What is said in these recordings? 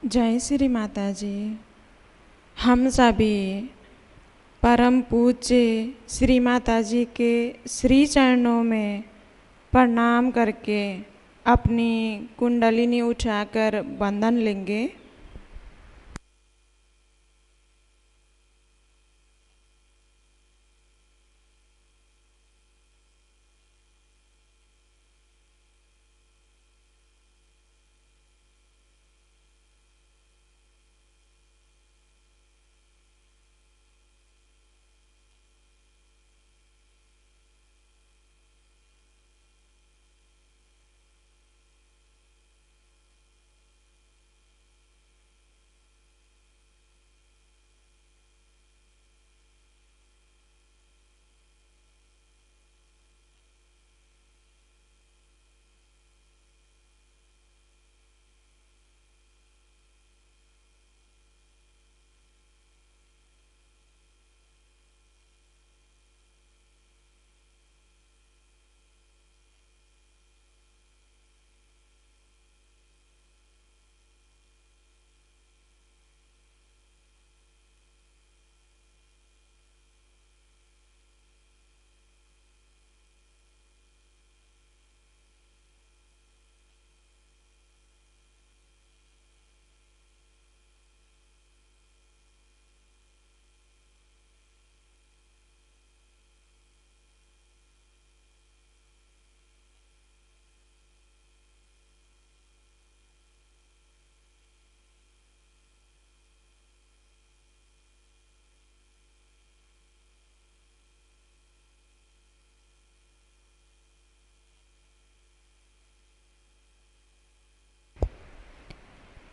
जय श्री माता जी। हम सभी परम पूज्य श्री माता जी के श्री चरणों में प्रणाम करके अपनी कुंडलिनी उठाकर बंधन लेंगे।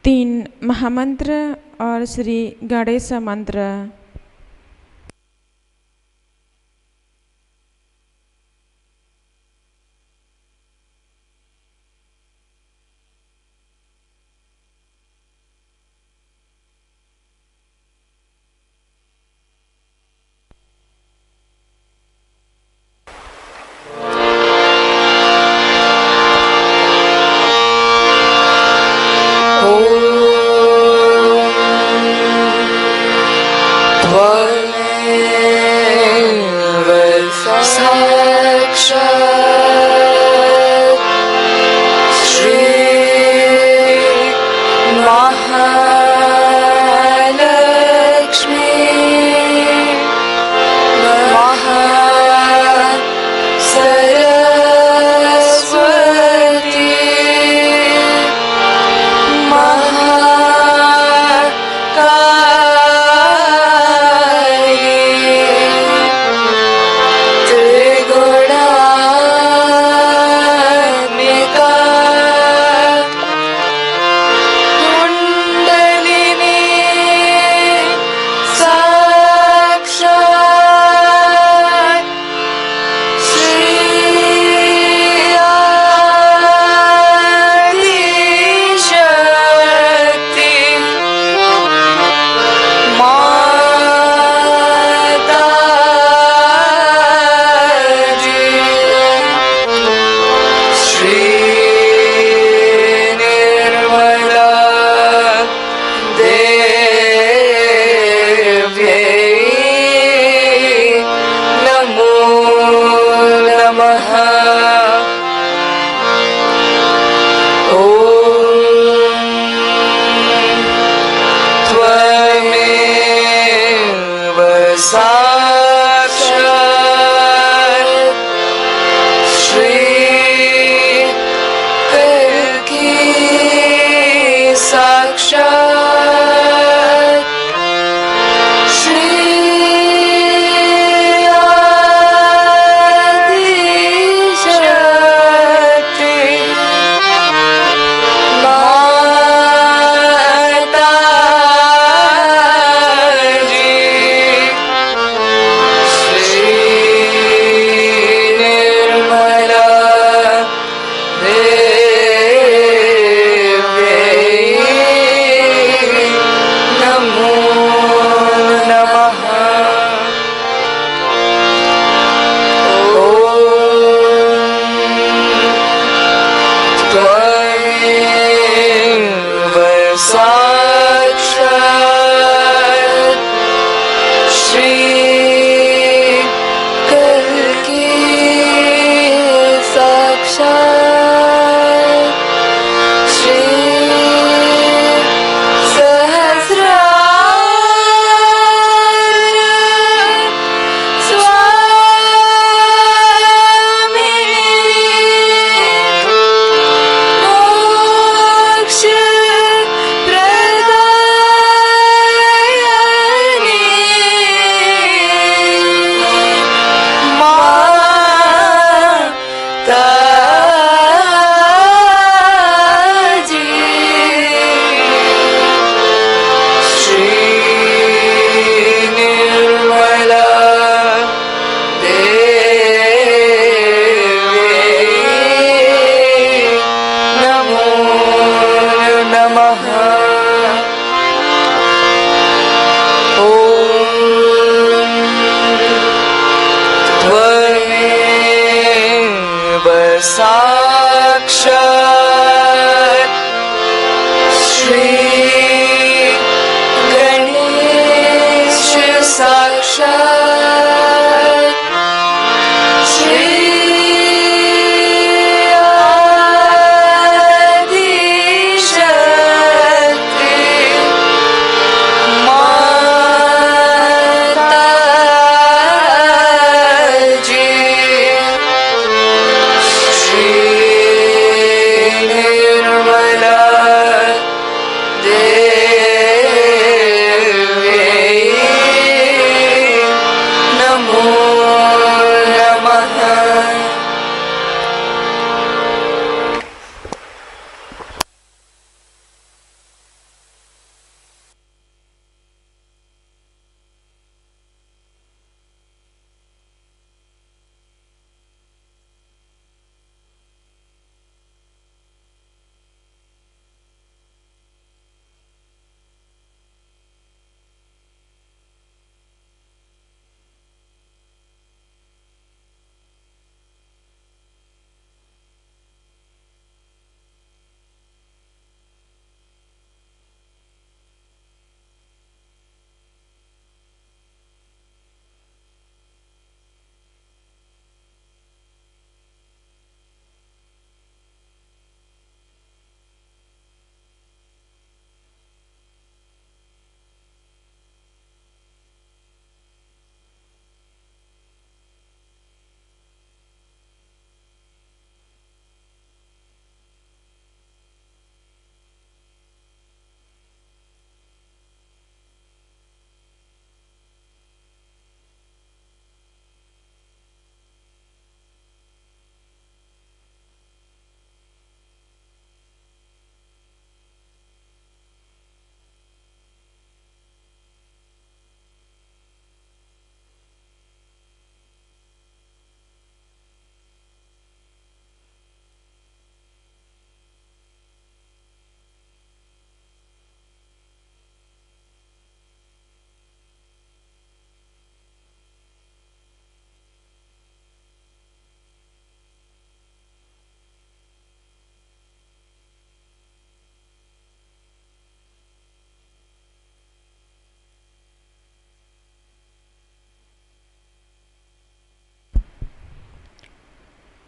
तीन महामंत्र और श्री गणेश मंत्र।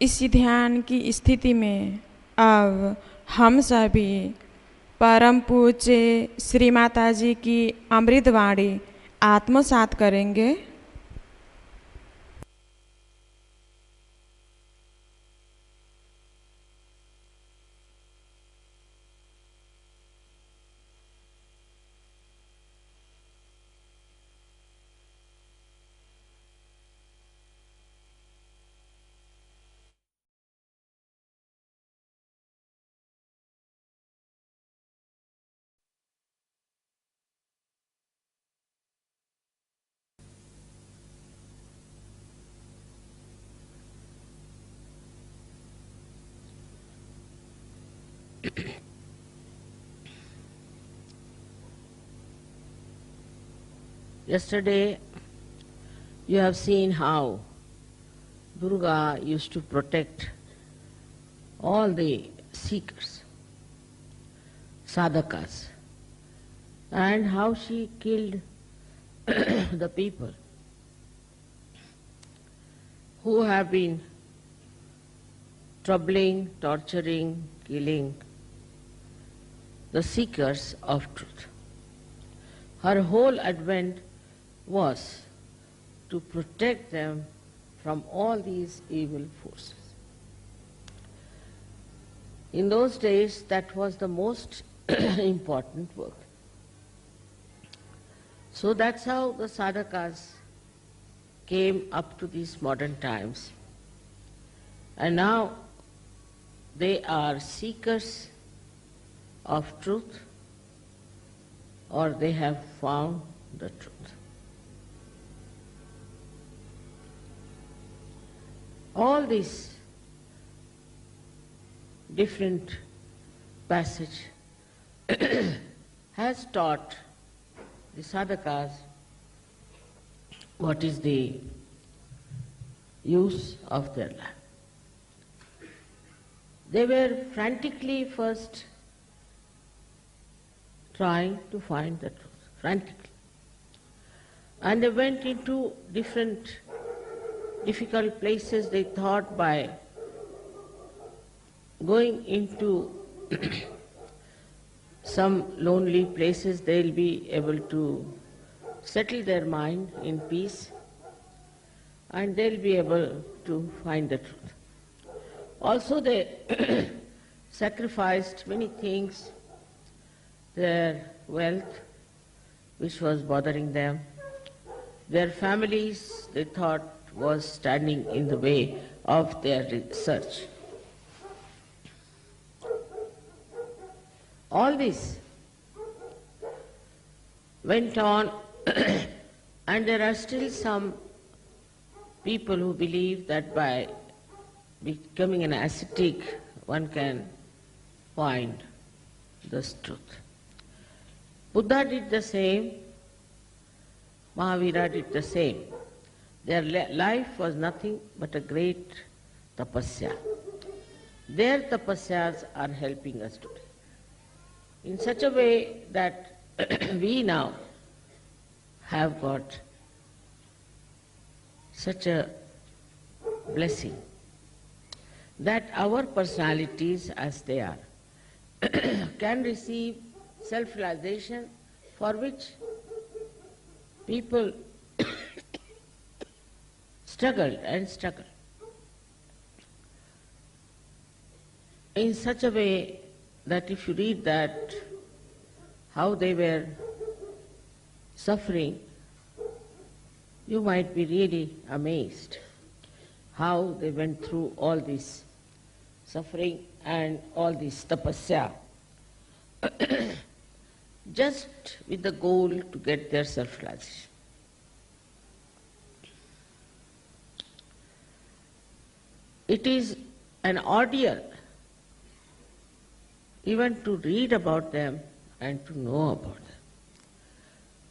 इसी ध्यान की स्थिति में अब हम सभी परम पूज्य श्री माता जी की अमृतवाणी आत्मसात करेंगे। Yesterday, you have seen how Durga used to protect all the seekers, sadhakas, and how she killed the people who have been troubling, torturing, killing the seekers of truth. Her whole advent was to protect them from all these evil forces. In those days, that was the most important work. So that's how the sadhakas came up to these modern times. And now they are seekers of truth, or they have found the truth. All these different passage has taught the sadhakas what is the use of their life. They were frantically first trying to find the truth, frantically. And they went into different difficult places. They thought by going into some lonely places they'll be able to settle their mind in peace and they'll be able to find the truth. Also they sacrificed many things, their wealth which was bothering them, their families they thought was standing in the way of their research. All this went on and there are still some people who believe that by becoming an ascetic one can find this truth. Buddha did the same, Mahavira did the same. Their life was nothing but a great tapasya. Their tapasyas are helping us today in such a way that we now have got such a blessing that our personalities as they are can receive self-realization for which people struggled and struggled in such a way that if you read that, how they were suffering, you might be really amazed how they went through all this suffering and all this tapasya just with the goal to get their self-realization. It is an ordeal even to read about them and to know about them.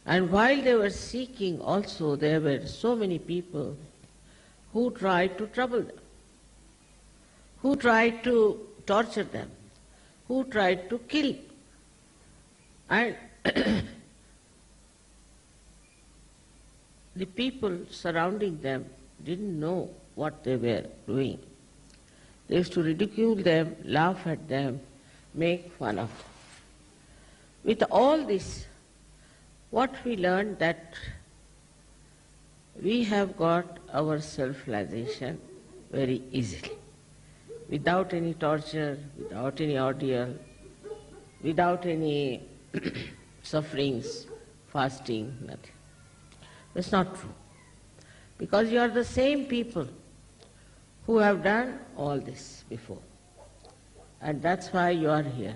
And while they were seeking also, there were so many people who tried to trouble them, who tried to torture them, who tried to kill. And the people surrounding them didn't know what they were doing. They used to ridicule them, laugh at them, make fun of them. With all this, what we learned that we have got our self-realization very easily, without any torture, without any ordeal, without any sufferings, fasting, nothing. That's not true. Because you are the same people who have done all this before. And that's why you are here.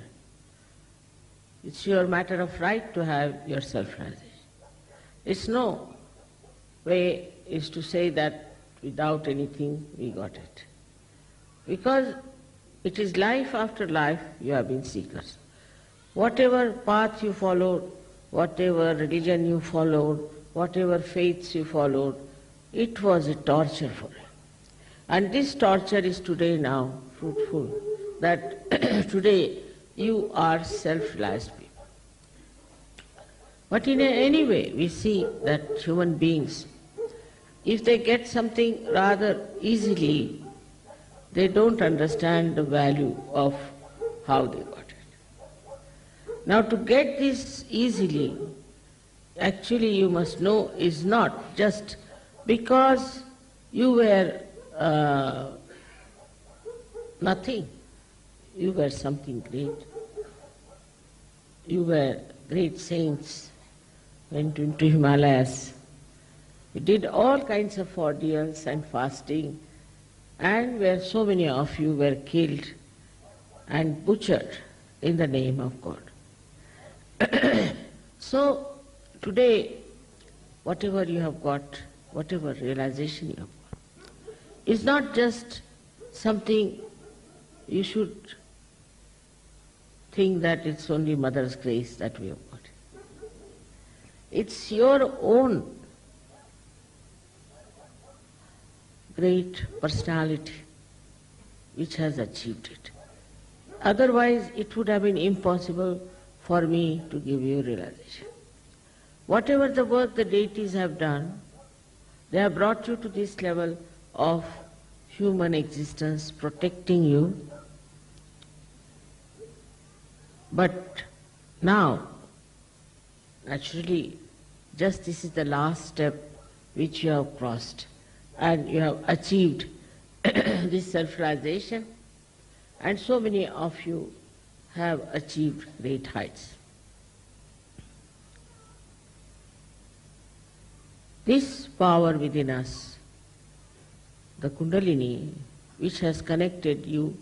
It's your matter of right to have your self-realization. It's no way is to say that without anything we got it. Because it is life after life you have been seekers. Whatever path you followed, whatever religion you followed, whatever faiths you followed, it was a torture for you. And this torture is today now fruitful, that today you are self-realized people. But in any way, we see that human beings, if they get something rather easily, they don't understand the value of how they got it. Now to get this easily, actually you must know is not just because you were nothing, you were something great. You were great saints, went into Himalayas, you did all kinds of ordeals and fasting, and where so many of you were killed and butchered in the name of God. So today, whatever you have got, whatever realization you have got, is not just something you should think that it's only Mother's grace that we have got. It's your own great personality which has achieved it. Otherwise, it would have been impossible for me to give you realization. Whatever the work the deities have done, they have brought you to this level of human existence, protecting you. But now, naturally, just this is the last step which you have crossed, and you have achieved this self-realization, and so many of you have achieved great heights. This power within us, the Kundalini, which has connected you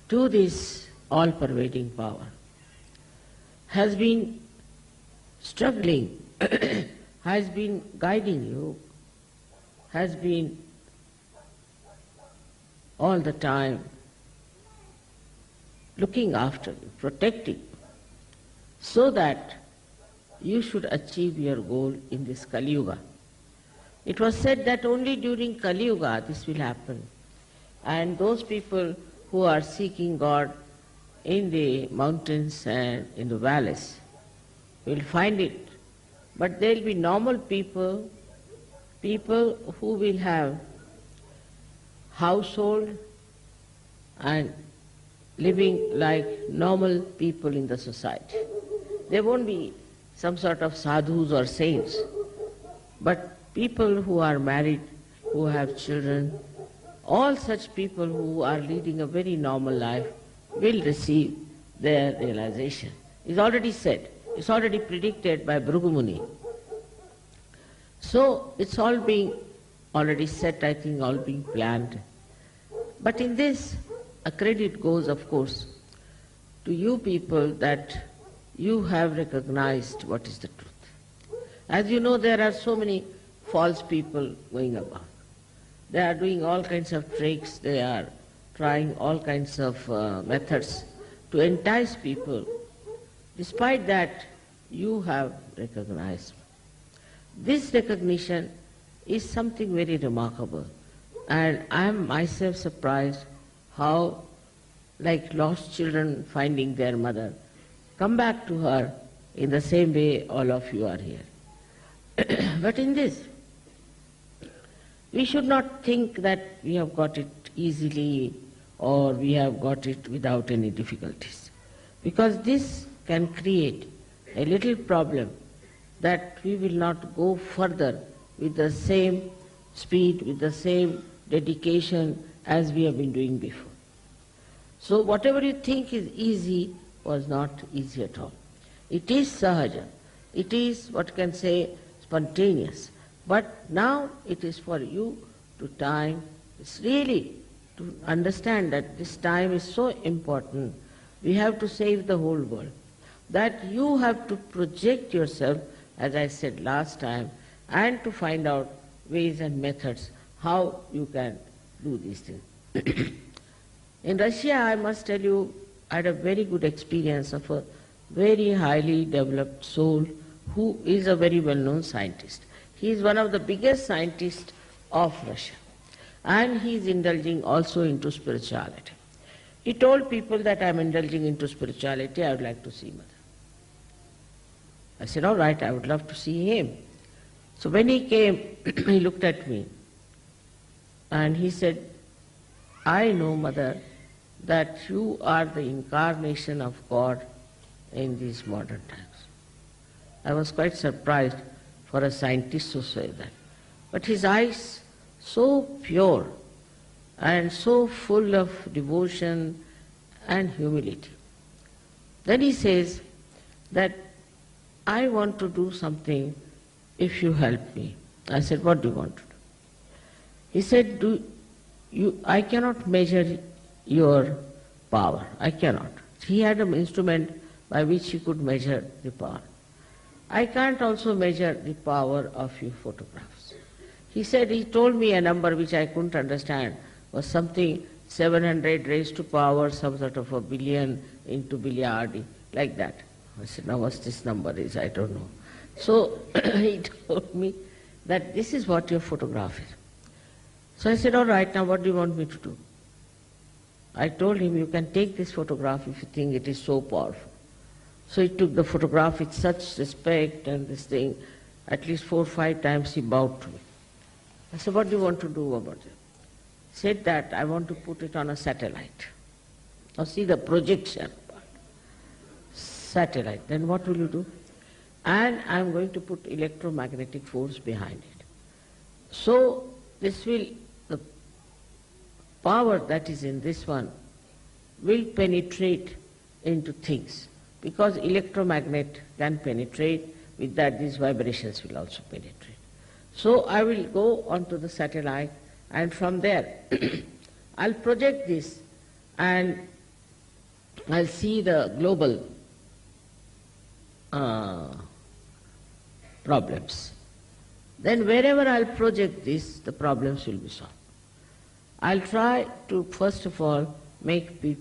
to this all-pervading power, has been struggling, has been guiding you, has been all the time looking after you, protecting you, so that you should achieve your goal in this Kali Yuga. It was said that only during Kali Yuga this will happen, and those people who are seeking God in the mountains and in the valleys will find it. But there will be normal people, people who will have household and living like normal people in the society. There won't be some sort of sadhus or saints, but people who are married, who have children, all such people who are leading a very normal life will receive their realization. It's already said, it's already predicted by Bhrigu Muni. So it's all being already set, I think, all being planned. But in this, a credit goes, of course, to you people that you have recognized what is the truth. As you know, there are so many false people going about. They are doing all kinds of tricks, they are trying all kinds of methods to entice people. Despite that, you have recognized. This recognition is something very remarkable, and I am myself surprised how, like lost children finding their mother, come back to her in the same way all of you are here. But in this, we should not think that we have got it easily or we have got it without any difficulties, because this can create a little problem that we will not go further with the same speed, with the same dedication as we have been doing before. So whatever you think is easy was not easy at all. It is sahaja, it is what can say spontaneous, but now it is for you to time. It's really to understand that this time is so important. We have to save the whole world. That you have to project yourself, as I said last time, and to find out ways and methods how you can do these things. In Russia, I must tell you, I had a very good experience of a very highly developed soul who is a very well-known scientist. He is one of the biggest scientists of Russia, and he is indulging also into spirituality. He told people that I am indulging into spirituality, I would like to see Mother. I said, all right, I would love to see him. So when he came, he looked at me and he said, I know, Mother, that you are the incarnation of God in these modern times. I was quite surprised for a scientist to say that. But his eyes, so pure and so full of devotion and humility. Then he says that I want to do something if you help me. I said, what do you want to do? He said, I cannot measure your power. I cannot. He had an instrument by which he could measure the power. I can't also measure the power of your photographs. He said, he told me a number which I couldn't understand, was something 700 raised to power, some sort of a billion into billiardi, like that. I said, now what's this number is, I don't know. So he told me that this is what your photograph is. So I said, all right, now what do you want me to do? I told him, you can take this photograph if you think it is so powerful. So he took the photograph with such respect and this thing. At least 4 or 5 times he bowed to me. I said, what do you want to do about it? He said that I want to put it on a satellite. Now see the projection part. Satellite. Then what will you do? And I'm going to put electromagnetic force behind it. So this will, the power that is in this one will penetrate into things. Because electromagnet can penetrate, with that these vibrations will also penetrate. So I will go onto the satellite, and from there I'll project this and I'll see the global problems. Then wherever I'll project this, the problems will be solved. I'll try to first of all make the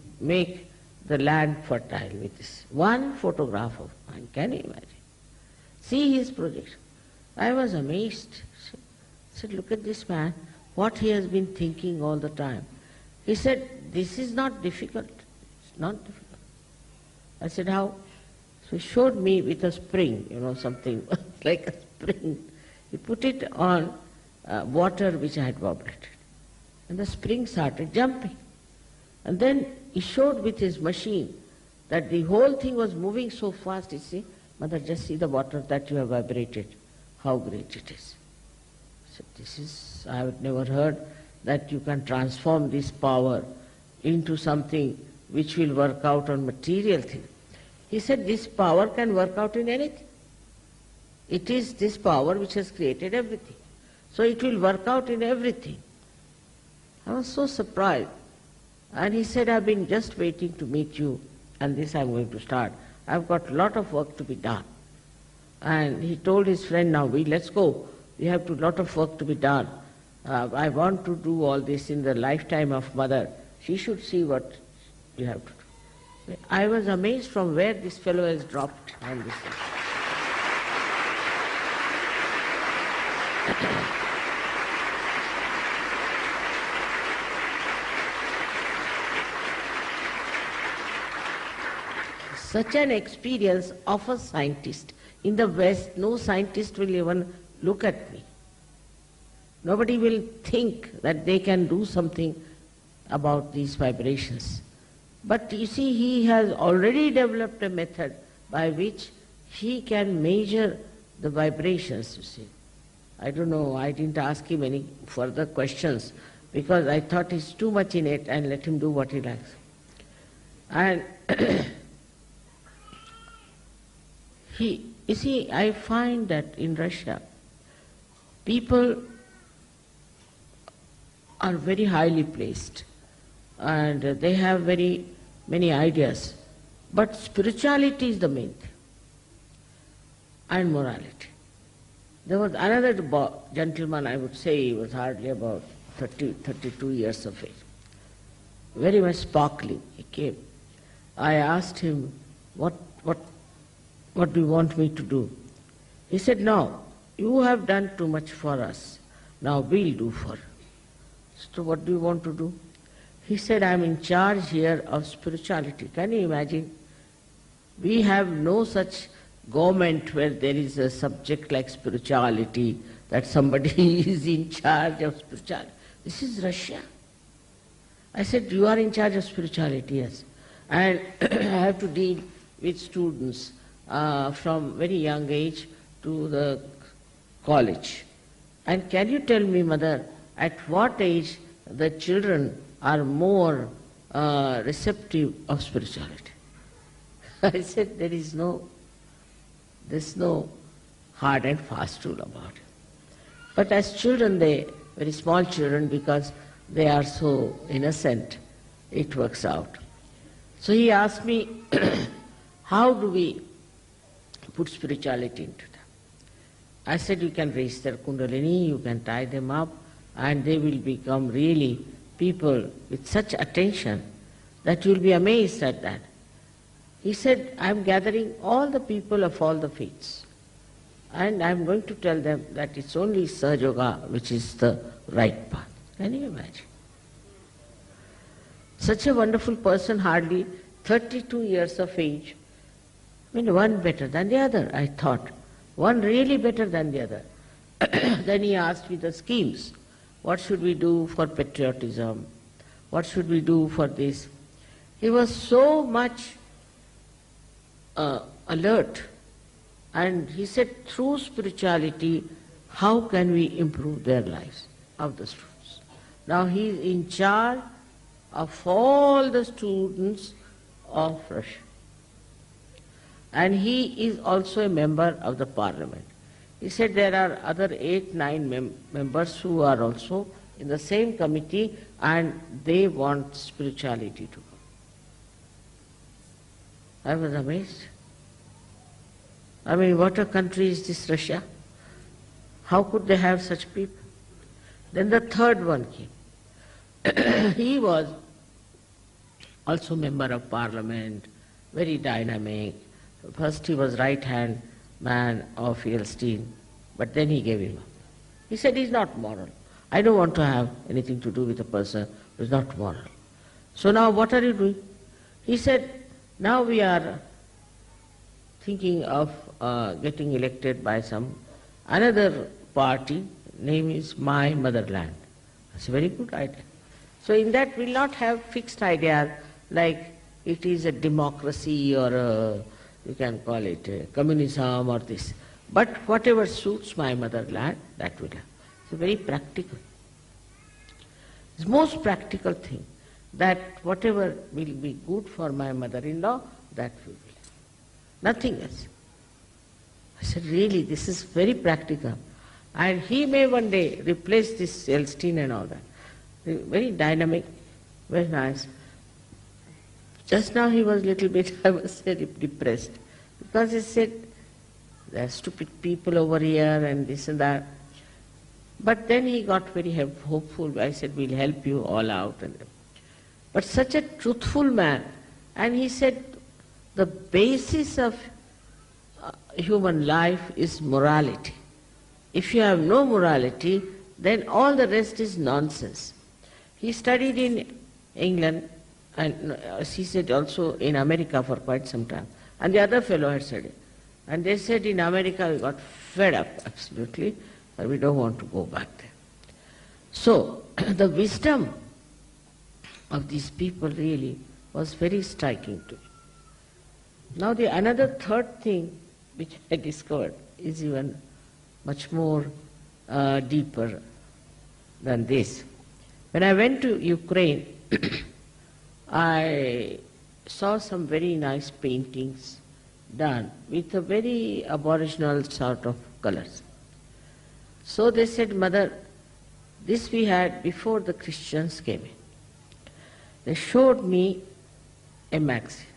land fertile with this one photograph of mine. Can you imagine? See his projection. I was amazed. I said, look at this man, what he has been thinking all the time. He said, this is not difficult. It's not difficult. I said, how? So he showed me with a spring, something like a spring. He put it on water which I had vibrated. And the spring started jumping. And then he showed with his machine that the whole thing was moving so fast. You see, Mother, just see the water that you have vibrated, how great it is. So I have never heard that you can transform this power into something which will work out on material things. He said this power can work out in anything. It is this power which has created everything. So it will work out in everything. I was so surprised. And he said, I've been just waiting to meet you, and this I'm going to start. I've got a lot of work to be done. And he told his friend, now let's go. We have a lot of work to be done. I want to do all this in the lifetime of Mother. She should see what you have to do. I was amazed from where this fellow has dropped on this thing. Such an experience of a scientist. In the West, no scientist will even look at me. Nobody will think that they can do something about these vibrations. But you see, he has already developed a method by which he can measure the vibrations, you see. I don't know, I didn't ask him any further questions because I thought he's too much in it and let him do what he likes. And you see, I find that in Russia, people are very highly placed and they have very many ideas. But spirituality is the main thing, and morality. There was another gentleman, I would say, he was hardly about 32 years of age, very much sparkling. He came. I asked him, what do you want me to do? He said, no, you have done too much for us. Now we'll do for you. So what do you want to do? He said, I'm in charge here of spirituality. Can you imagine? We have no such government where there is a subject like spirituality, that somebody is in charge of spirituality. This is Russia. I said, you are in charge of spirituality, yes. And I have to deal with students from very young age to the college. And can you tell me, Mother, at what age the children are more receptive of spirituality? I said, there's no hard and fast rule about it. But as children, very small children, because they are so innocent, it works out. So he asked me, how do we put spirituality into them? I said, you can raise their kundalini, you can tie them up, and they will become really people with such attention that you will be amazed at that. He said, I am gathering all the people of all the faiths, and I am going to tell them that it's only Sahaja Yoga which is the right path. Can you imagine? Such a wonderful person, hardly 32 years of age. I mean, one better than the other, I thought. One really better than the other. Then he asked me the schemes. What should we do for patriotism? What should we do for this? He was so much alert. And he said, through spirituality, how can we improve their lives of the students? Now he is in charge of all the students of Russia. And he is also a member of the parliament. He said there are other 8-9 members who are also in the same committee, and they want spirituality to go. I was amazed. I mean, what a country is this Russia? How could they have such people? Then the third one came. He was also member of parliament, very dynamic. First he was right-hand man of IST, but then he gave him up. He said, he's not moral. I don't want to have anything to do with a person who is not moral. So now what are you doing? He said, now we are thinking of getting elected by some another party, name is My Motherland. That's a very good idea. So in that we'll not have fixed ideas like it is a democracy or a, you can call it a communism or this. But whatever suits my motherland, that will have. It's very practical. It's the most practical thing, that whatever will be good for my mother-in-law, that will be. Nothing else. I said, really, this is very practical. And he may one day replace this Elstein and all that. Very dynamic, very nice. Just now he was a little bit, I was very depressed, because he said, there are stupid people over here and this and that. But then he got very hopeful. I said, we'll help you all out. But such a truthful man. And he said, the basis of human life is morality. If you have no morality, then all the rest is nonsense. He studied in England, and he said also in America for quite some time. And the other fellow had studied. And they said in America we got fed up, absolutely, and we don't want to go back there. So the wisdom of these people really was very striking to me. Now the another third thing which I discovered is even much more deeper than this. When I went to Ukraine, I saw some very nice paintings done with a very aboriginal sort of colors. So they said, Mother, this we had before the Christians came in. They showed me a magazine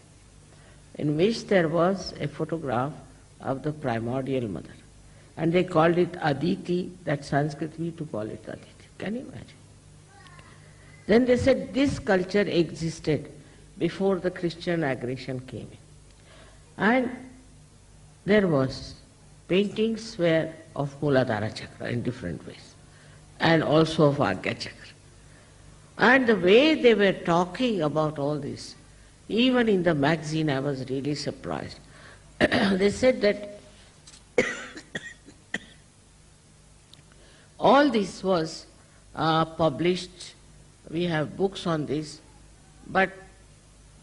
in which there was a photograph of the primordial mother. And they called it Aditi, that Sanskrit we to call it Aditi. Can you imagine? Then they said this culture existed before the Christian aggression came in. And there was paintings were of Muladhara Chakra in different ways, and also of Agya Chakra. And the way they were talking about all this, even in the magazine I was really surprised. They said that all this was published We have books on this, but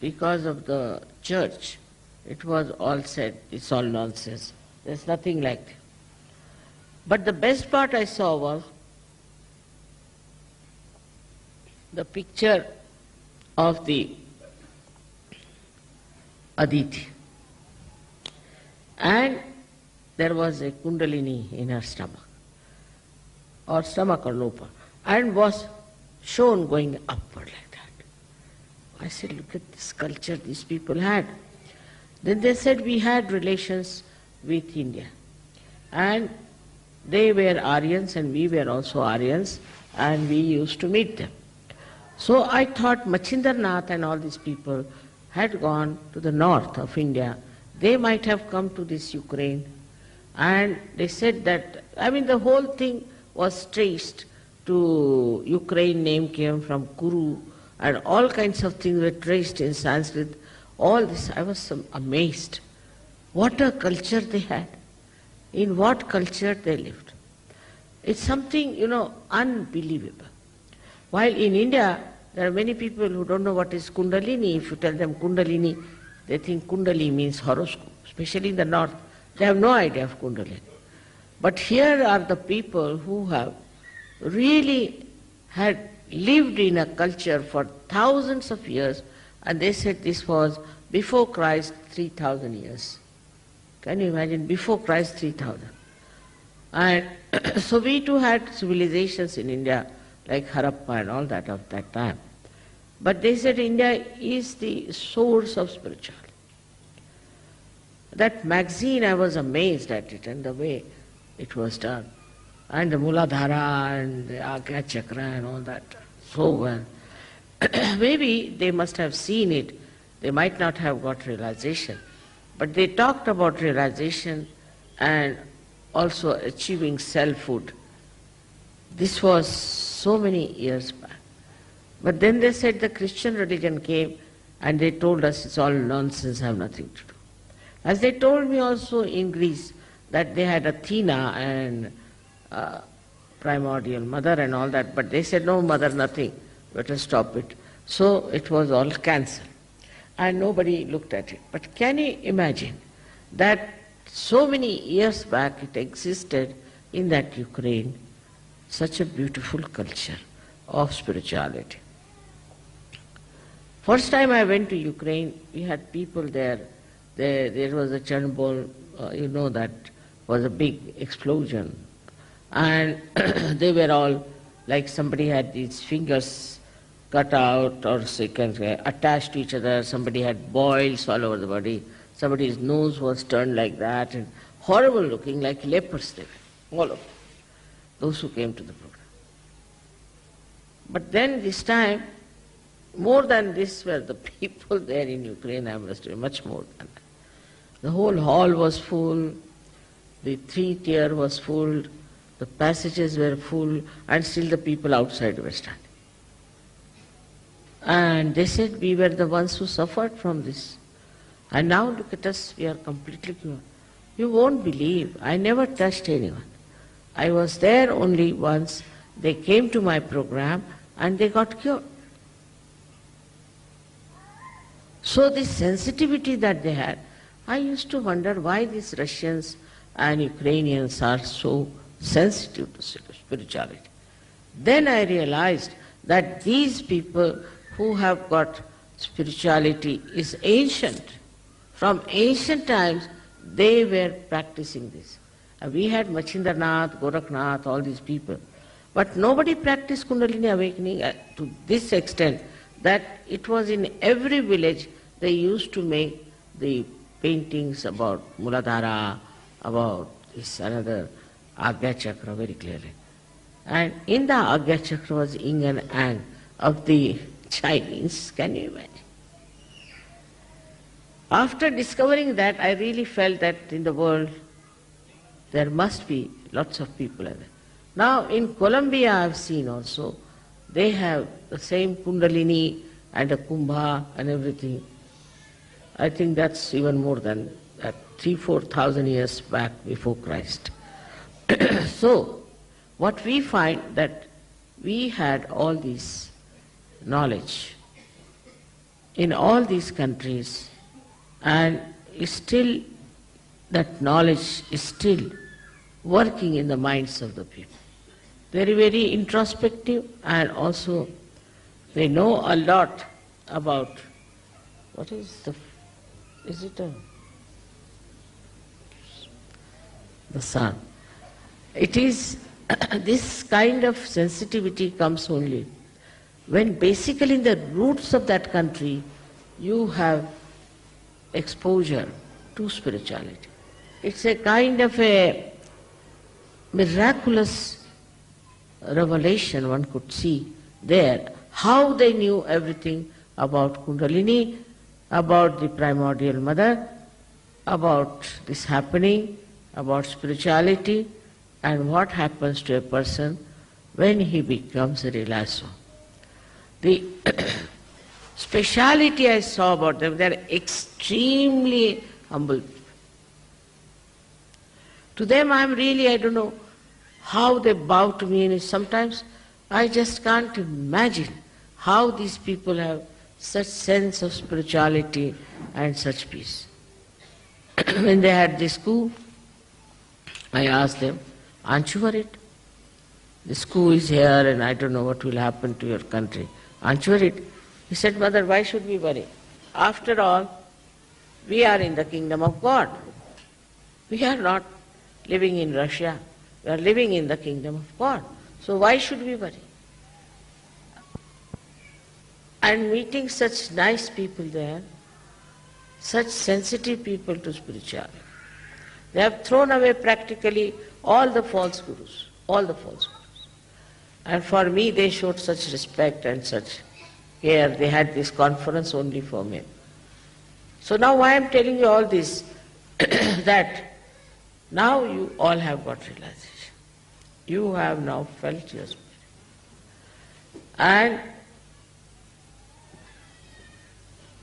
because of the church, it was all said, it's all nonsense. There's nothing like that. But the best part I saw was the picture of the Aditi. And there was a kundalini in her stomach or lopa, and was shown going upward like that. I said, look at this culture these people had. Then they said we had relations with India. And they were Aryans and we were also Aryans, and we used to meet them. So I thought Machindranath and all these people had gone to the north of India. They might have come to this Ukraine, and they said that, the whole thing was traced to Ukraine. Name came from Kuru, and all kinds of things were traced in Sanskrit. All this, I was amazed. What a culture they had. In what culture they lived. It's something, unbelievable. While in India, there are many people who don't know what is Kundalini. If you tell them Kundalini, they think Kundali means horoscope. Especially in the north, they have no idea of Kundalini. But here are the people who have really had lived in a culture for thousands of years, and they said this was before Christ 3,000 years. Can you imagine? Before Christ 3,000. And so we too had civilizations in India like Harappa and all that of that time. But they said India is the source of spirituality. That magazine, I was amazed at it and the way it was done. And the Muladhara and the Agya Chakra and all that, so well. Maybe they must have seen it. They might not have got realization. But they talked about realization and also achieving selfhood. This was so many years back. But then they said the Christian religion came and they told us it's all nonsense, have nothing to do. As they told me also in Greece that they had Athena and primordial mother and all that, but they said no mother, nothing, better stop it. So it was all cancelled. And nobody looked at it. But can you imagine that so many years back it existed in that Ukraine, such a beautiful culture of spirituality. First time I went to Ukraine, we had people there. There was a Chernobyl, that was a big explosion. And they were all, like somebody had these fingers cut out or attached to each other. Somebody had boils all over the body. Somebody's nose was turned like that, and horrible looking, like lepers they were, all of them, those who came to the program. But then this time, more than this were the people there in Ukraine, I must say, much more than that. The whole hall was full, the 3-tier was full, the passages were full, and still the people outside were standing. And they said we were the ones who suffered from this. And now look at us, we are completely cured. You won't believe, I never touched anyone. I was there only once. They came to my program and they got cured. So this sensitivity that they had, I used to wonder why these Russians and Ukrainians are so sensitive to spirituality. Then I realized that these people who have got spirituality is ancient. From ancient times, they were practicing this. We had Machindranath, Gorakhnath, all these people. But nobody practiced Kundalini awakening to this extent that it was in every village they used to make the paintings about Muladhara, about this another Agya Chakra very clearly. And in the Agya Chakra was yin and yang of the Chinese, can you imagine? After discovering that, I really felt that in the world there must be lots of people like that. Now in Colombia I have seen also, they have the same Kundalini and a Kumbha and everything. I think that's even more than that, 3,000-4,000 years back before Christ. So what we find that we had all these knowledge in all these countries, and still that knowledge is still working in the minds of the people. Very, very introspective, and also they know a lot about the sun. It is this kind of sensitivity comes only when basically in the roots of that country you have exposure to spirituality. It's a kind of a miraculous revelation one could see there, how they knew everything about Kundalini, about the primordial mother, about this happening, about spirituality, and what happens to a person when he becomes a realizer. The speciality I saw about them, they are extremely humble. To them I don't know how they bow to me, and sometimes I just can't imagine how these people have such sense of spirituality and such peace. When they had this coup, I asked them, aren't you worried? This coup is here and I don't know what will happen to your country. Aren't you worried? He said, Mother, why should we worry? After all, we are in the kingdom of God. We are not living in Russia. We are living in the kingdom of God. So why should we worry? And meeting such nice people there, such sensitive people to spirituality. They have thrown away practically all the false gurus, all the false gurus. And for me they showed such respect and such care. They had this conference only for me. So now why I am telling you all this, that now you all have got realization. You have now felt your spirit. And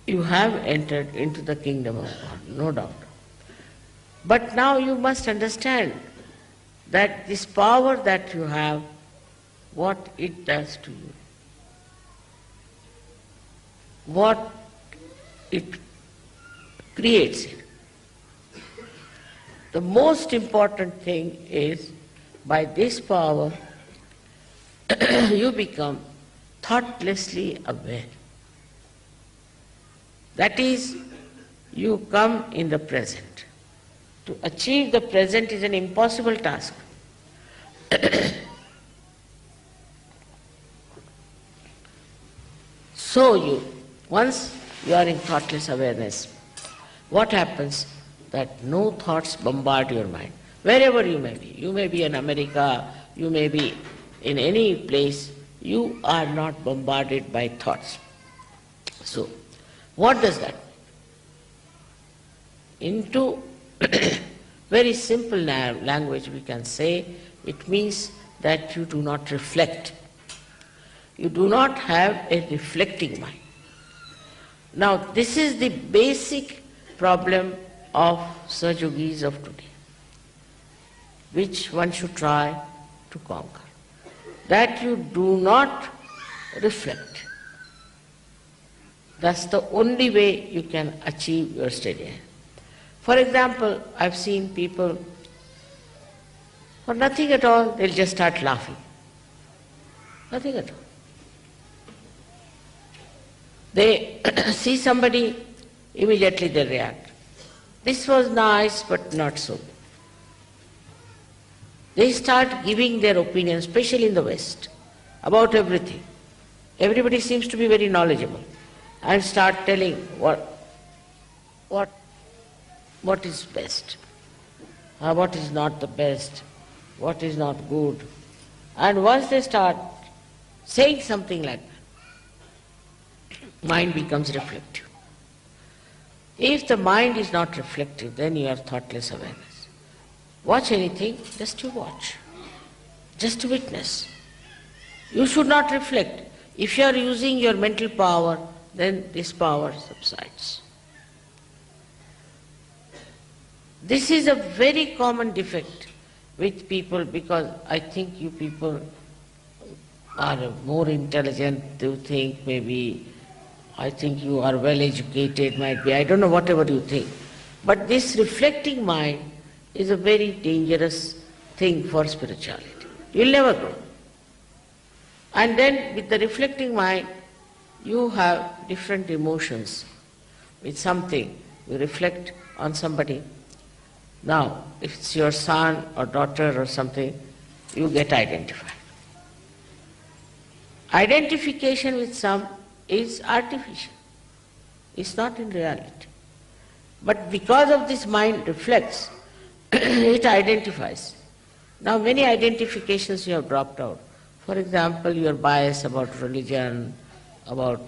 you have entered into the kingdom of God, no doubt. But now you must understand that this power that you have, what it does to you, what it creates. The most important thing is, by this power, you become thoughtlessly aware. That is, you come in the present. To achieve the present is an impossible task. So once you are in thoughtless awareness, what happens? That no thoughts bombard your mind. Wherever you may be. You may be in America, you may be in any place, you are not bombarded by thoughts. So, what does that mean? Into very simple language we can say, it means that you do not reflect. You do not have a reflecting mind. Now this is the basic problem of Sajogis of today, which one should try to conquer. That you do not reflect. That's the only way you can achieve your steady. For example, I've seen people, for nothing at all, they'll just start laughing. Nothing at all. They see somebody, immediately they react. This was nice, but not so. They start giving their opinion, especially in the West, about everything. Everybody seems to be very knowledgeable, and start telling what is best, what is not the best, what is not good. And once they start saying something like that, mind becomes reflective. If the mind is not reflective, then you have thoughtless awareness. Watch anything, just to watch, just to witness. You should not reflect. If you are using your mental power, then this power subsides. This is a very common defect with people, because I think you people are more intelligent, you think maybe, I think you are well educated, might be, I don't know, whatever you think. But this reflecting mind is a very dangerous thing for spirituality. You'll never grow. And then with the reflecting mind, you have different emotions. With something, you reflect on somebody. Now, if it's your son or daughter or something, you get identified. Identification with some is artificial. It's not in reality. But because of this mind reflects, it identifies. Now many identifications you have dropped out. For example, your bias about religion, about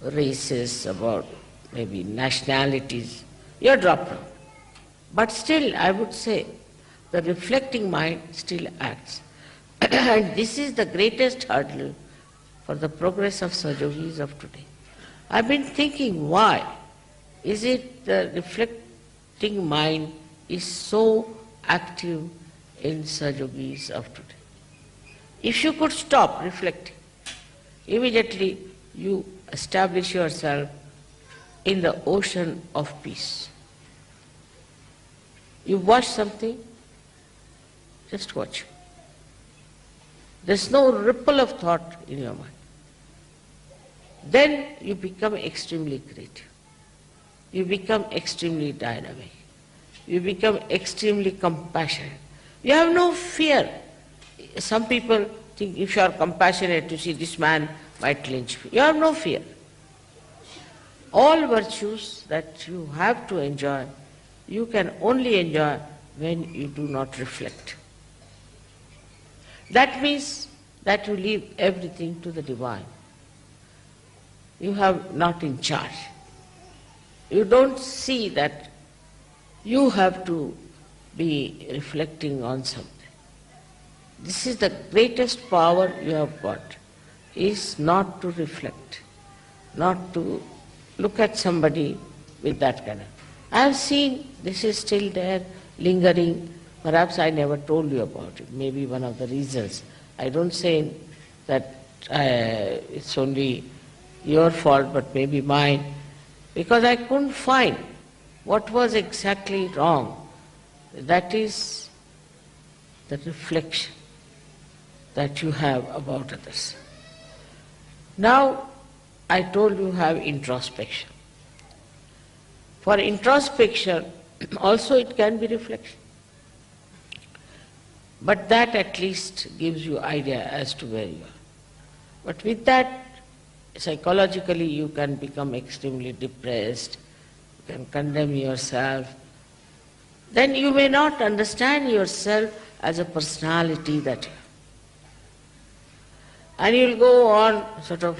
races, about maybe nationalities, you are dropped out. But still, I would say, the reflecting mind still acts. And this is the greatest hurdle for the progress of Sajogis of today. I've been thinking, why is it the reflecting mind is so active in Sajogis of today? If you could stop reflecting, immediately you establish yourself in the ocean of peace. You watch something, just watch. There's no ripple of thought in your mind. Then you become extremely creative. You become extremely dynamic. You become extremely compassionate. You have no fear. Some people think if you are compassionate, you see this man might lynch me. You have no fear. All virtues that you have to enjoy, you can only enjoy when you do not reflect. That means that you leave everything to the divine. You have not in charge. You don't see that you have to be reflecting on something. This is the greatest power you have got, is not to reflect, not to look at somebody with that kind of. I have seen this is still there, lingering. Perhaps I never told you about it. Maybe one of the reasons. I don't say that it's only your fault, but maybe mine, because I couldn't find what was exactly wrong. That is the reflection that you have about others. Now, I told you have introspection. For introspection, also it can be reflection. But that at least gives you idea as to where you are. But with that, psychologically you can become extremely depressed, you can condemn yourself. Then you may not understand yourself as a personality that you are. And you'll go on sort of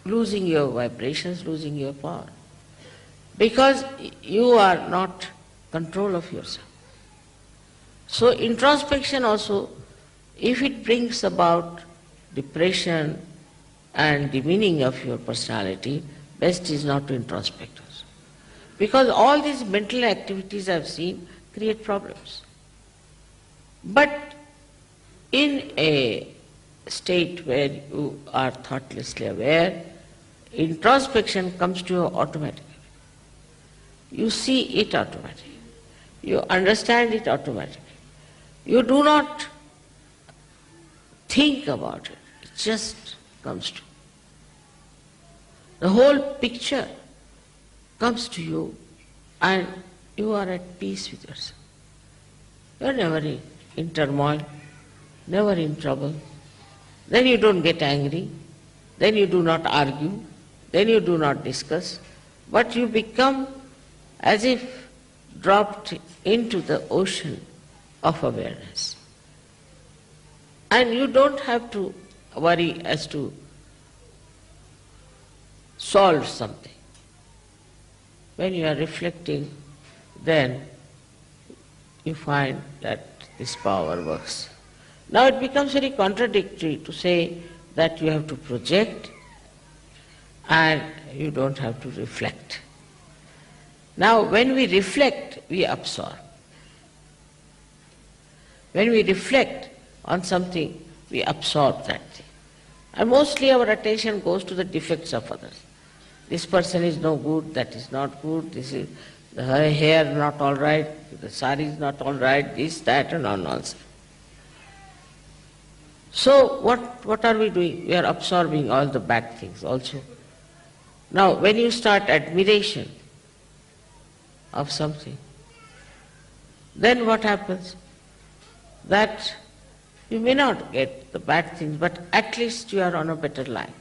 losing your vibrations, losing your power. Because you are not control of yourself. So introspection also, if it brings about depression and demeaning of your personality, best is not to introspect also. Because all these mental activities I've seen create problems. But in a state where you are thoughtlessly aware, introspection comes to you automatically. You see it automatically. You understand it automatically. You do not think about it. It just comes to you. The whole picture comes to you and you are at peace with yourself. You are never in turmoil, never in trouble. Then you don't get angry, then you do not argue, then you do not discuss, but you become as if dropped into the ocean of awareness. And you don't have to worry as to solve something. When you are reflecting, then you find that this power works. Now it becomes very contradictory to say that you have to project and you don't have to reflect. Now when we reflect, we absorb. When we reflect on something, we absorb that thing. And mostly our attention goes to the defects of others. This person is no good, that is not good, this is the hair not all right, the sari is not all right, this, that, and all nonsense. So what are we doing? We are absorbing all the bad things also. Now when you start admiration of something, then what happens? That you may not get the bad things, but at least you are on a better line.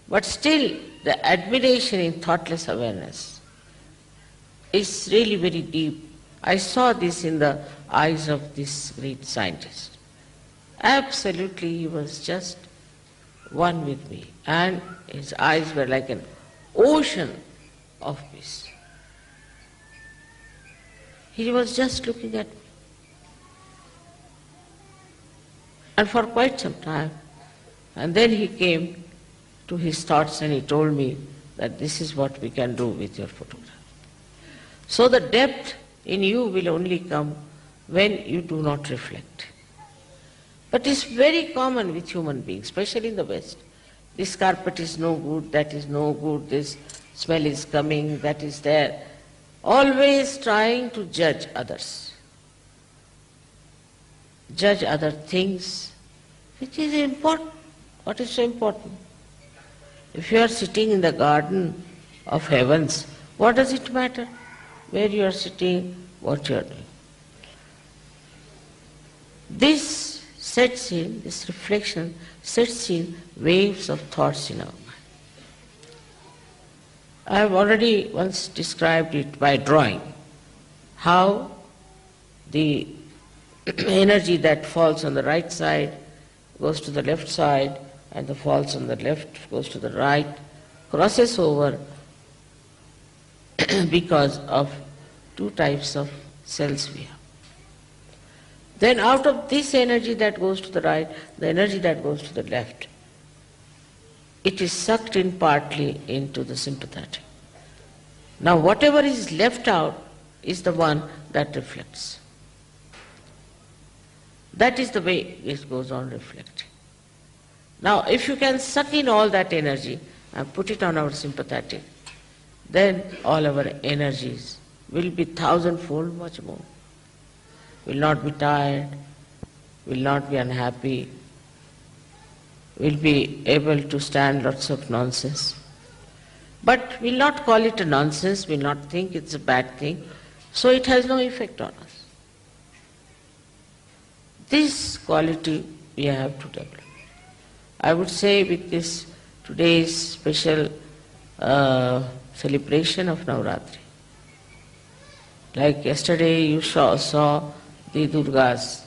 But still, the admiration in thoughtless awareness is really very deep. I saw this in the eyes of this great scientist. Absolutely, he was just one with me, and his eyes were like an ocean of peace. He was just looking at me. And for quite some time. And then he came to his thoughts and he told me that this is what we can do with your photograph. So the depth in you will only come when you do not reflect. But it's very common with human beings, especially in the West. This carpet is no good, that is no good, this smell is coming, that is there. Always trying to judge others. Judge other things, which is important. What is so important? If you are sitting in the garden of heavens, what does it matter? Where you are sitting, what you are doing. This sets in, this reflection sets in waves of thoughts in our mind. I have already once described it by drawing, how the energy that falls on the right side goes to the left side, and the falls on the left goes to the right, crosses over because of two types of cells we have. Then out of this energy that goes to the right, the energy that goes to the left, it is sucked in partly into the sympathetic. Now whatever is left out is the one that reflects. That is the way it goes on reflecting. Now if you can suck in all that energy and put it on our sympathetic, then all our energies will be thousandfold much more. Will not be tired, will not be unhappy, will be able to stand lots of nonsense. But will not call it a nonsense, will not think it's a bad thing, so it has no effect on us. This quality we have to develop. I would say with this today's special celebration of Navratri, like yesterday you saw the Durga's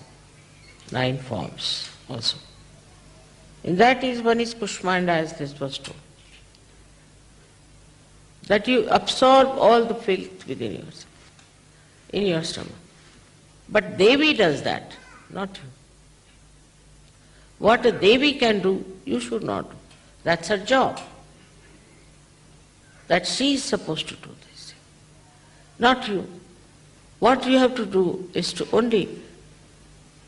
9 forms also. In that is one is Kushmanda, as this was told. That you absorb all the filth within yourself, in your stomach. But Devi does that, not you. What a Devi can do, you should not do. That's her job. That she is supposed to do this, not you. What you have to do is to only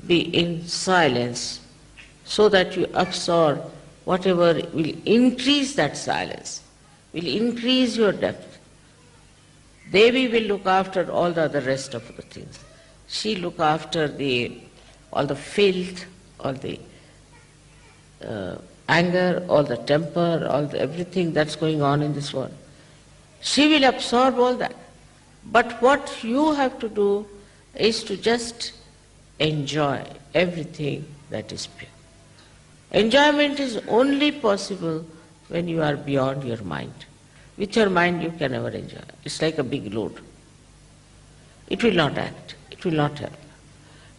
be in silence so that you absorb whatever will increase that silence, will increase your depth. Devi will look after all the other rest of the things. She look after all the filth, all the anger, all the temper, everything that's going on in this world. She will absorb all that. But what you have to do is to just enjoy everything that is pure. Enjoyment is only possible when you are beyond your mind. With your mind you can never enjoy. It's like a big load. It will not act. It will not help.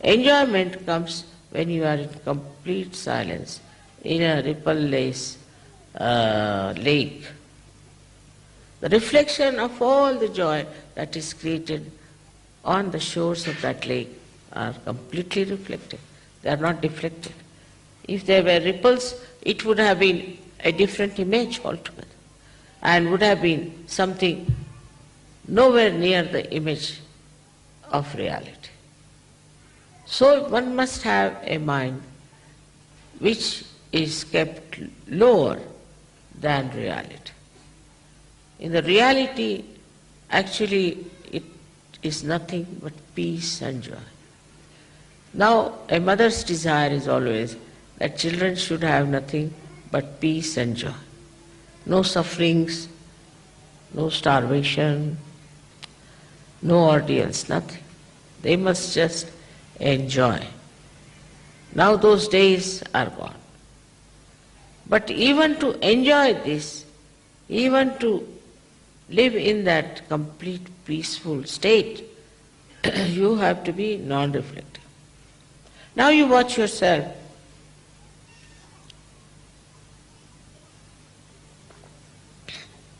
Enjoyment comes when you are in complete silence, in a ripple-less lake. The reflection of all the joy that is created on the shores of that lake are completely reflected. They are not deflected. If there were ripples, it would have been a different image altogether, and would have been something nowhere near the image of reality. So one must have a mind which is kept lower than reality. In the reality, actually, it is nothing but peace and joy. Now, a mother's desire is always that children should have nothing but peace and joy. No sufferings, no starvation, no ordeals, nothing. They must just enjoy. Now those days are gone. But even to enjoy this, even to live in that complete peaceful state, you have to be non-reflective. Now you watch yourself.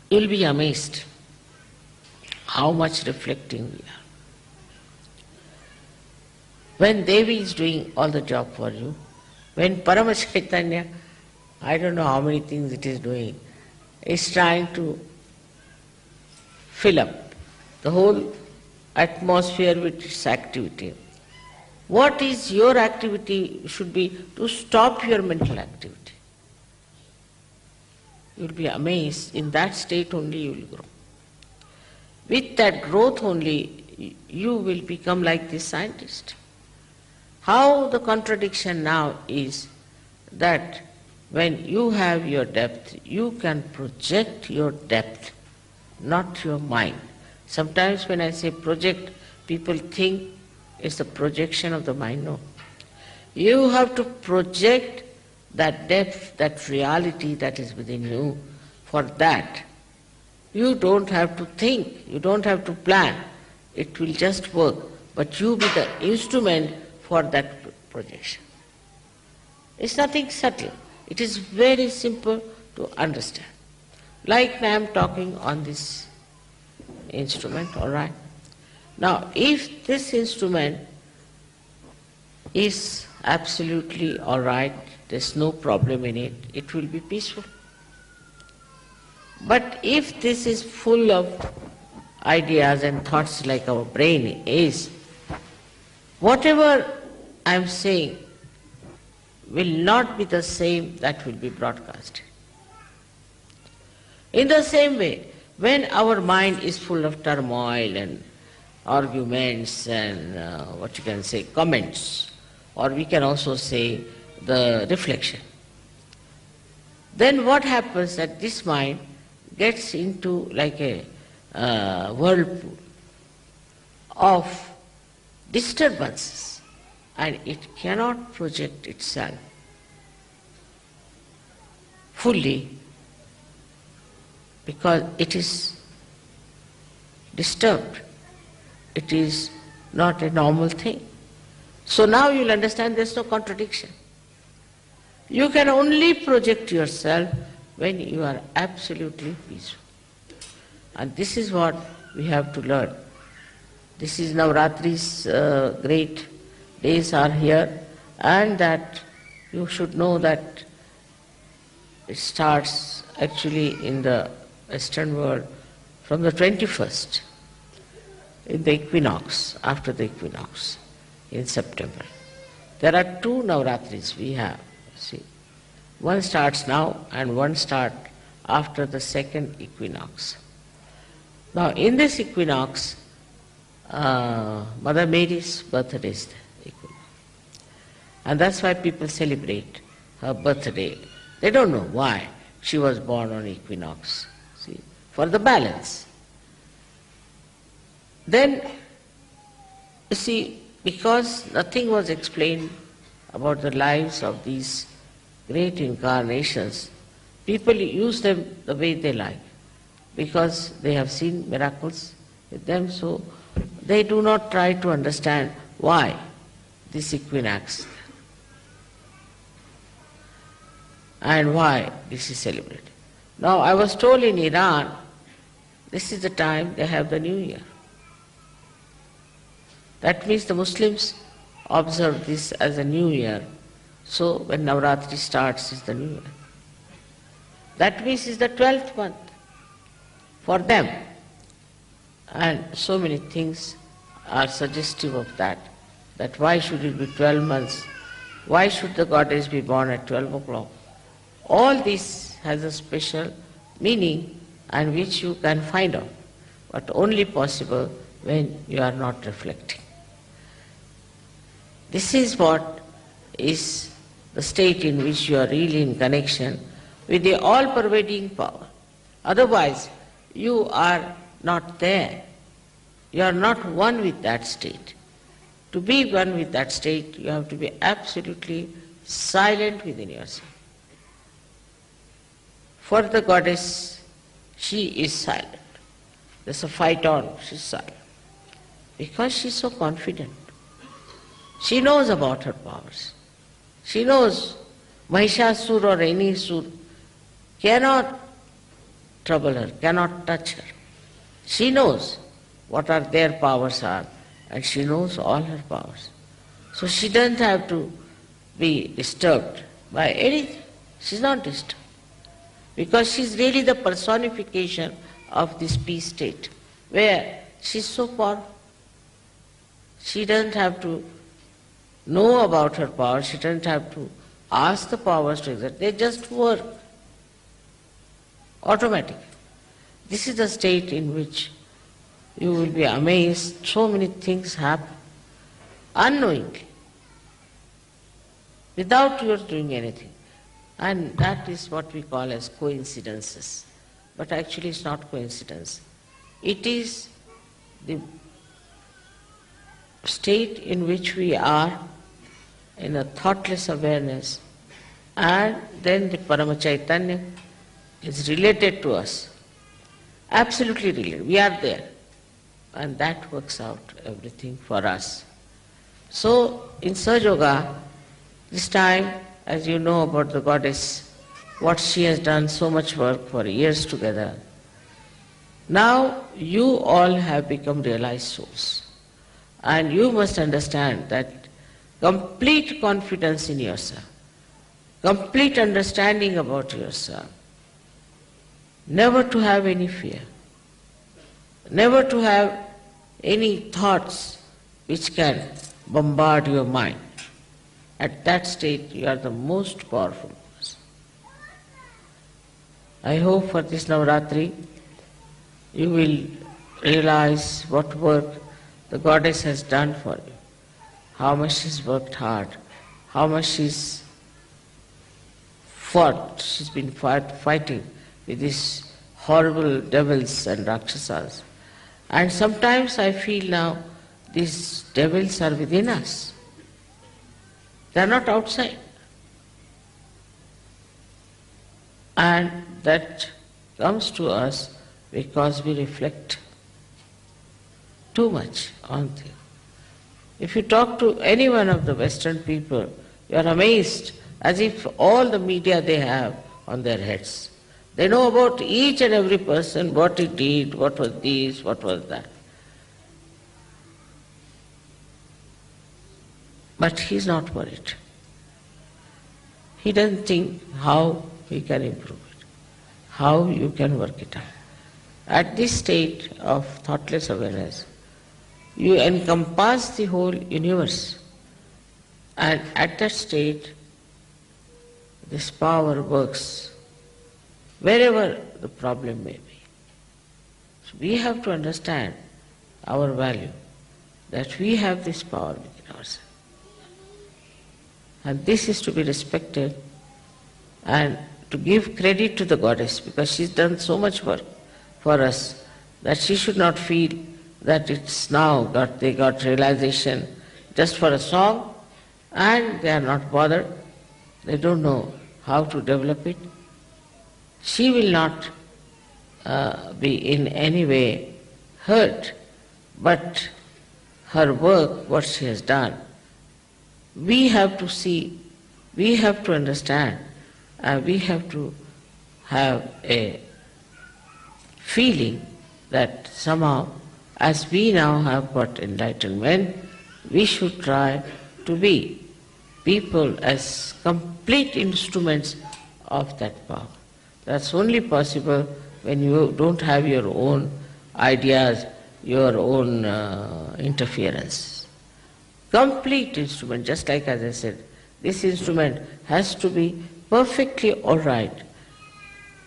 You'll be amazed how much reflecting we are. When Devi is doing all the job for you, when Parama Chaitanya, I don't know how many things it is doing, is trying to fill up the whole atmosphere with its activity. What is your activity should be to stop your mental activity. You'll be amazed, in that state only you will grow. With that growth only, you will become like this scientist. How the contradiction now is that when you have your depth, you can project your depth, not your mind. Sometimes when I say project, people think it's the projection of the mind. No. You have to project that depth, that reality that is within you. For that, you don't have to think, you don't have to plan. It will just work. But you be the instrument for that projection. It's nothing subtle. It is very simple to understand. Like I am talking on this instrument, all right? Now, if this instrument is absolutely all right, there's no problem in it, it will be peaceful. But if this is full of ideas and thoughts like our brain is, whatever I am saying will not be the same that will be broadcasted. In the same way, when our mind is full of turmoil and arguments and what you can say, comments, or we can also say the reflection, then what happens that this mind gets into like a whirlpool of disturbances, and it cannot project itself fully because it is disturbed. It is not a normal thing. So now you'll understand there's no contradiction. You can only project yourself when you are absolutely peaceful. And this is what we have to learn. This is Navratri's great days are here, and that you should know that it starts actually in the Western world from the 21st, in the equinox, after the equinox, in September. There are two Navratris we have, see. One starts now and one starts after the second equinox. Now in this equinox, Mother Mary's birthday is the equinox. And that's why people celebrate her birthday. They don't know why she was born on equinox, see, for the balance. Then, you see, because nothing was explained about the lives of these great incarnations, people use them the way they like, because they have seen miracles with them, so they do not try to understand why this equinox and why this is celebrated. Now, I was told in Iran, this is the time they have the New Year. That means the Muslims observe this as a New Year. So when Navratri starts, is the New Year. That means it's the 12th month for them. And so many things are suggestive of that. That why should it be 12 months Why should the goddess be born at 12 o'clock? All this has a special meaning and which you can find out, but only possible when you are not reflecting. This is what is the state in which you are really in connection with the all-pervading power. Otherwise, you are not there. You are not one with that state. To be one with that state, you have to be absolutely silent within yourself. For the goddess, she is silent. There's a fight on, she's silent. Because she's so confident. She knows about her powers. She knows Mahishasur or any Sur cannot trouble her, cannot touch her. She knows what are their powers are, and she knows all her powers. So she doesn't have to be disturbed by anything. She's not disturbed. Because she's really the personification of this peace state, where she's so powerful. She doesn't have to know about her powers, she doesn't have to ask the powers to exert. They just work automatically. This is the state in which you will be amazed, so many things happen unknowingly, without your doing anything. And that is what we call as coincidences. But actually it's not coincidence. It is the state in which we are in a thoughtless awareness, and then the Parama Chaitanya is related to us. Absolutely related. We are there. And that works out everything for us. So in Sahaja Yoga, this time, as you know about the goddess, what she has done so much work for years together. Now you all have become realized souls. And you must understand that complete confidence in yourself, complete understanding about yourself, never to have any fear, never to have any thoughts which can bombard your mind. At that state, you are the most powerful person. I hope for this Navratri, you will realize what work the goddess has done for you, how much she's worked hard, how much she's fought, she's been fighting with these horrible devils and rakshasas. And sometimes I feel now these devils are within us. They are not outside. And that comes to us because we reflect too much on things. If you talk to any one of the Western people, you are amazed as if all the media they have on their heads. They know about each and every person, what he did, what was this, what was that. But he's not worried. He doesn't think how he can improve it, how you can work it out. At this state of thoughtless awareness, you encompass the whole universe. And at that state, this power works wherever the problem may be. So we have to understand our value, that we have this power within ourselves. And this is to be respected and to give credit to the goddess, because she's done so much work for us that she should not feel that it's now they got realization just for a song and they are not bothered. They don't know how to develop it. She will not be in any way hurt, but her work, what she has done, we have to see, we have to understand, we have to have a feeling that somehow, as we now have got enlightenment, we should try to be people as complete instruments of that power. That's only possible when you don't have your own ideas, your own interference. Complete instrument, just like as I said, This instrument has to be perfectly all right,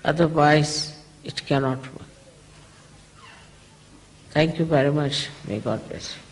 otherwise it cannot work. Thank you very much. May God bless you.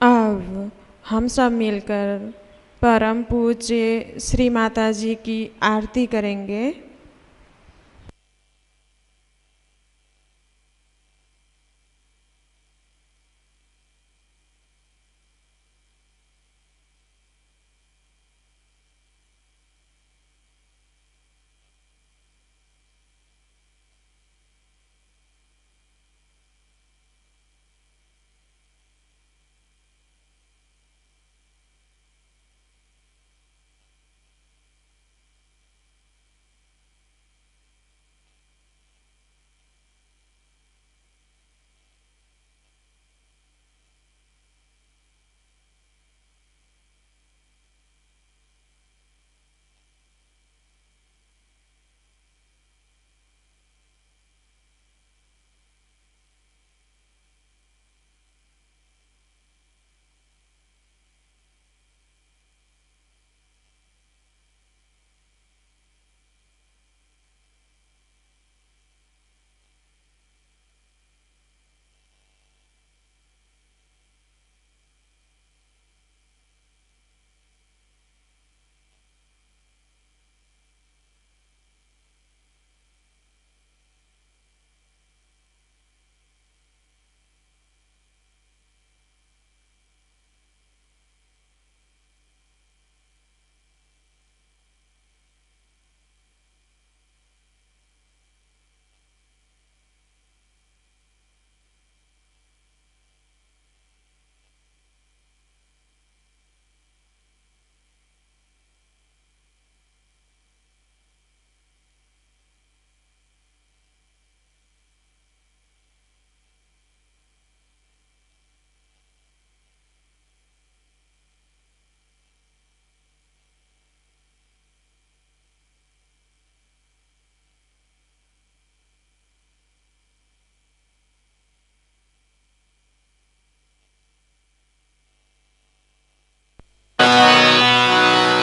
अब हम सब मिलकर परम पूज्य श्री माता जी की आरती करेंगे।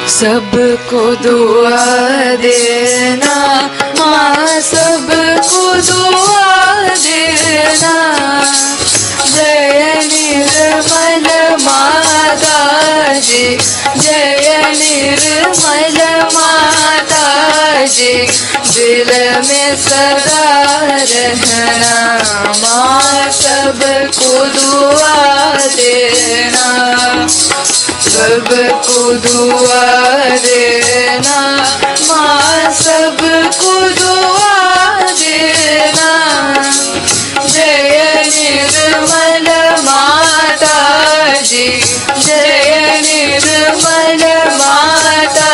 सबको दुआ देना माँ, सबको दुआ देना। जय निर्मल माता जी, जय निर्मल माता जी, दिल में सदा रहना माँ, सबको दुआ देना। सबको दुआ देना माँ, सबको दुआ देना। जय निर्मल माता जी, जय निर्मल माता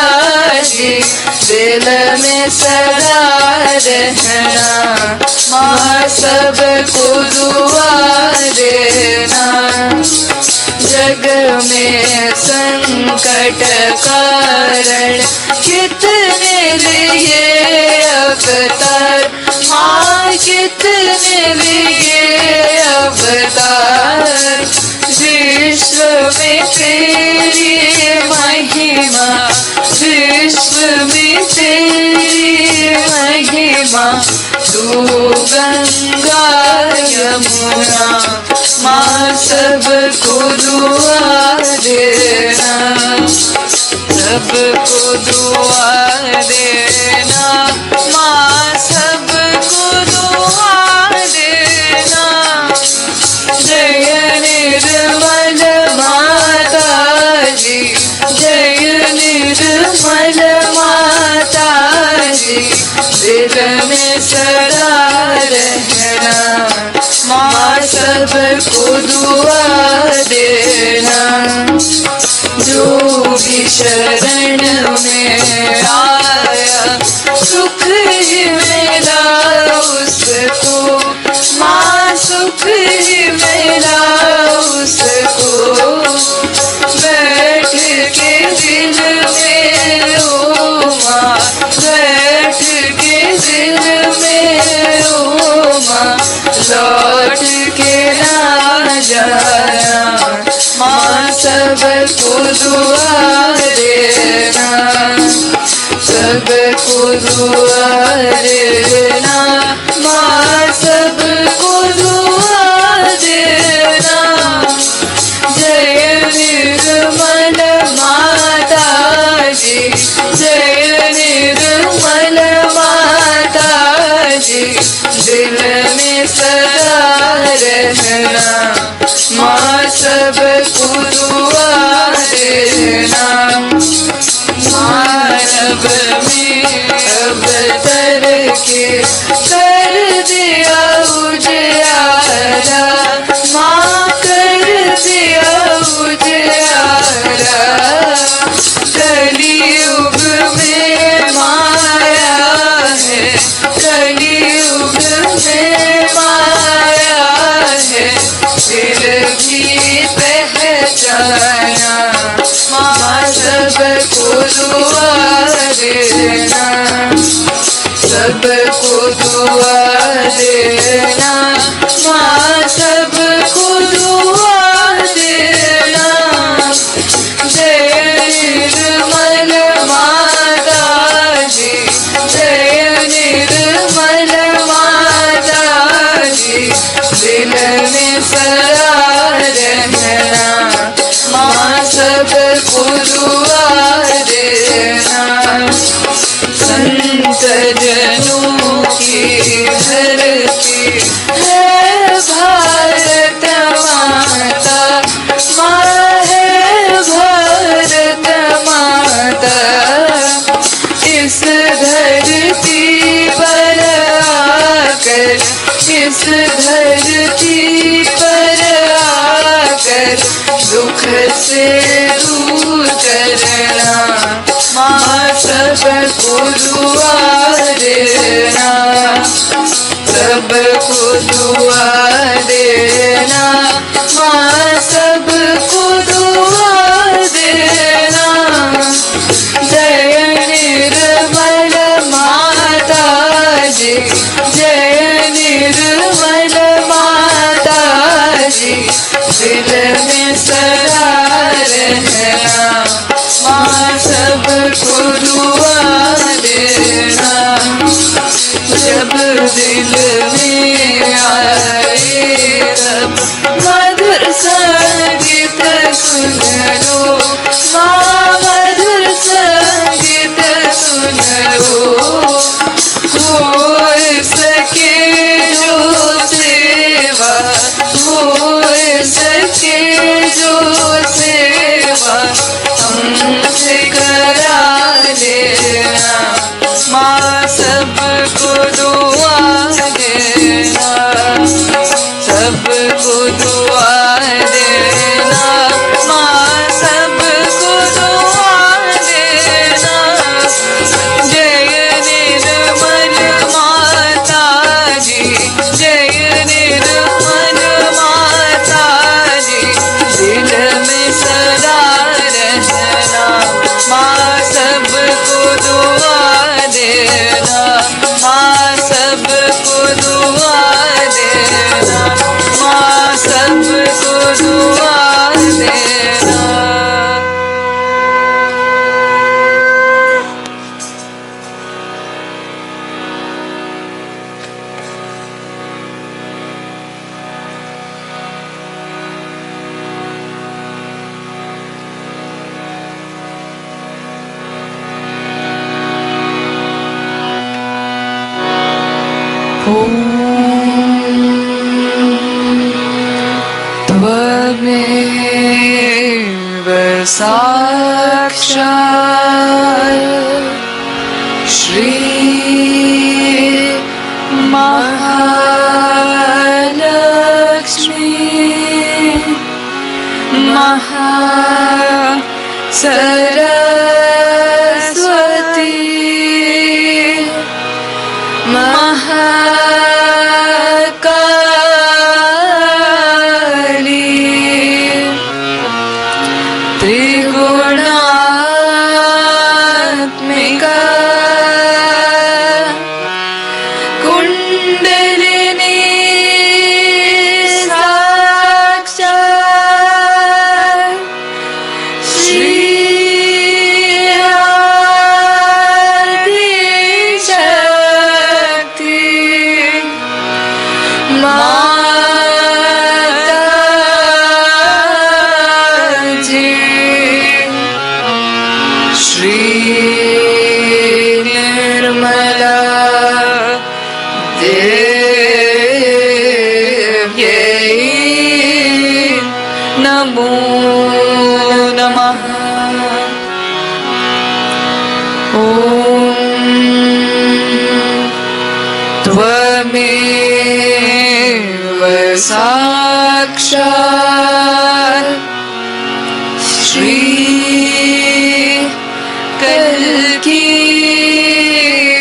जी, दिल में सदा रहना माँ, सबको दुआ देना। जग में संकट कारण कितने लिए अवतार माँ, कितने लिए अवतार। विश्व में तेरी महिमा, विश्व में तेरी महिमा। तू गंगा यमुना माँ, सबको दुआ देना। सबको दुआ देना माँ, सबको दुआ देना। जय निर्मल माता जी, जय निर्मल माता जी, दिल में सदा रहना माँ, सबको दुआ देना। जो भी शरण में आया सुख ही मिला उसको माँ, सुख ही मिला उसको। बैठ के दिल में ओ माँ, बैठ के दिल में ओ माँ, लौट के ना जाना माँ, सबको दुआ देना। सबको दुआ देना माँ, सबको दुआ देना। जय निर्मल माता जी, जय निर्मल माता जी, दिल में सदा रहना माँ, सबको दुआ देना। मानव में अवतर के कर दिया उजियारा माँ, कर दिया उजियारा। कलियुग में माया है, कलियुग में माया है, फिर भी पहचाना माँ, सबको दुआ देना। सबको दुआ देना माँ, सबको दुआ देना। जय निर्मल माता जी, जय निर्मल माता जी, दिल में सदा रहना माँ, सबको दुआ देना। संत जनों की धरती है भारत माता माँ, है भारत माता। इस धरती पर आकर, इस धरती पर आकर दुख से दूर करना माँ, सबको दुआ देना। सबको दुआ देना माँ, सबको दुआ देना। जय निर्मल माता जी, जय निर्मल माता जी, दिल में सदा रहना माँ, सब दिल में आए तब मधुर संगीत सुन लो माँ, मधुर संगीत सुन लो। हो सके जो सेवा, हो सके जो सेवा हमसे करा लेना माँ, सबको दुआ देना, सबको दुआ देना माँ, सबको दुआ देना। जय निर्मल माता जी, जय निर्मल माता जी, दिल में सदा रहना माँ, सबको दुआ देना माँ, सबको दुआ देना माँ, सबको दुआ देना। त्वमेव साक्षात् श्री महालक्ष्मी महासरस्वती महाकाली त्रिगुणात्मिका कुंडलिनी साक्षात् श्री शक्ति माताजी। श्री निर्मला देव्यै नमो नमः। त्वमेव साक्षात् श्री कल्की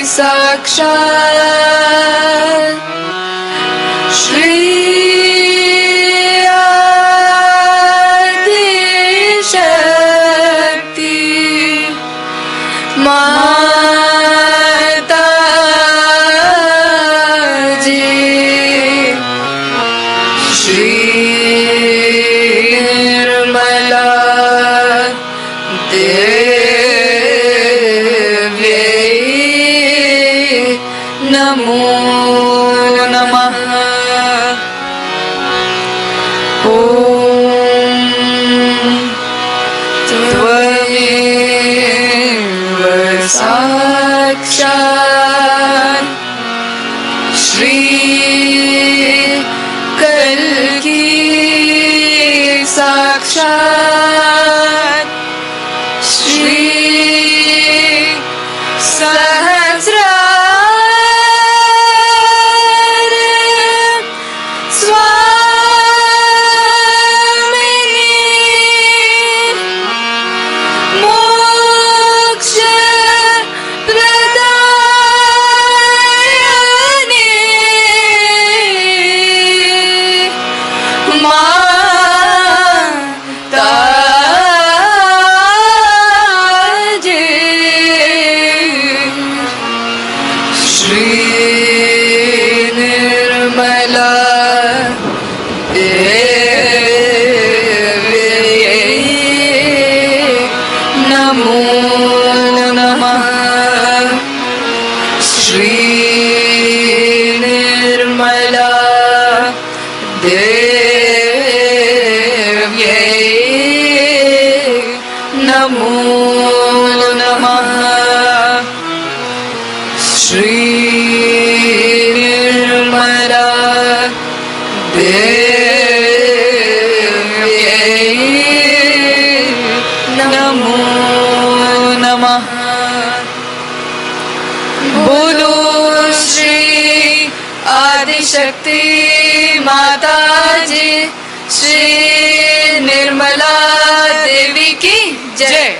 साक्षात् श्री आदिशक्ति माताजी। श्री निर्मला देव्यै नमो नमः। त्वमेव साक्षात् श्री कल्की साक्षात् श्री सहस्रार स्वामिनी मोक्ष प्रदायिनी माताजी। श्री निर्मला देव्यै नमो नमः। श्री नमः श्री निर्मला देव्यै नमो नमः। बोलो श्री आदिशक्ति माता जी श्री निर्मला देवी की जय।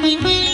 Thank you.